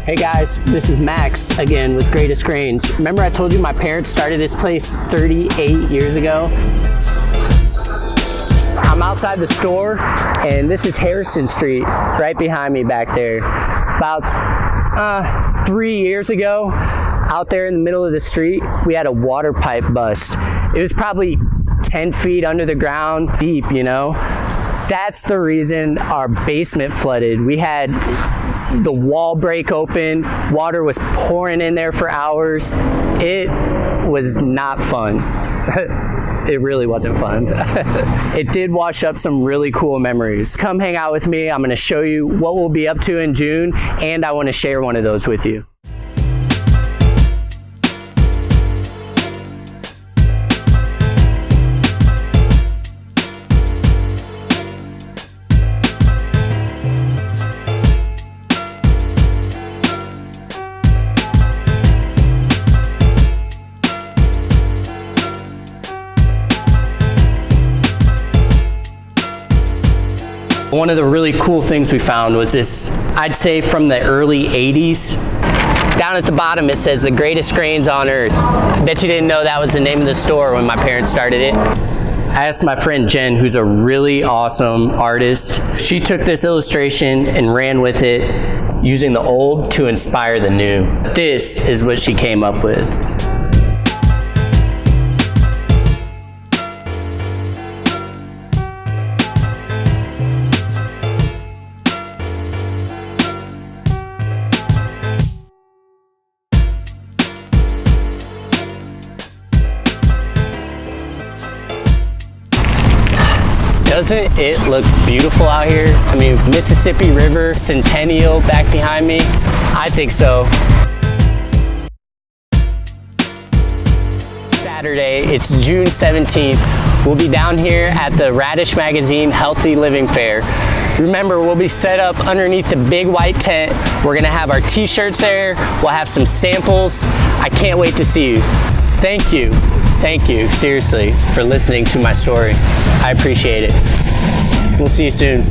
Hey guys, this is Max again with Greatest Grains. Remember I told you my parents started this place 38 years ago? I'm outside the store and this is Harrison Street right behind me back there. About 3 years ago, out there in the middle of the street, we had a water pipe bust. It was probably 10 feet under the ground deep, you know? That's the reason our basement flooded. We had the wall break open, water was pouring in there for hours. It was not fun. It really wasn't fun. It did wash up some really cool memories. Come hang out with me. I'm gonna show you what we'll be up to in June, and I wanna share one of those with you. One of the really cool things we found was this, I'd say from the early 80s. Down at the bottom it says the greatest grains on earth. I bet you didn't know that was the name of the store when my parents started it. I asked my friend Jen, who's a really awesome artist. She took this illustration and ran with it, using the old to inspire the new. This is what she came up with. Doesn't it look beautiful out here? I mean, Mississippi River, Centennial back behind me. I think so. Saturday, it's June 17th. We'll be down here at the RADISH Magazine Healthy Living Fair. Remember, we'll be set up underneath the big white tent. We're gonna have our t-shirts there. We'll have some samples. I can't wait to see you. Thank you, seriously, for listening to my story. I appreciate it. We'll see you soon.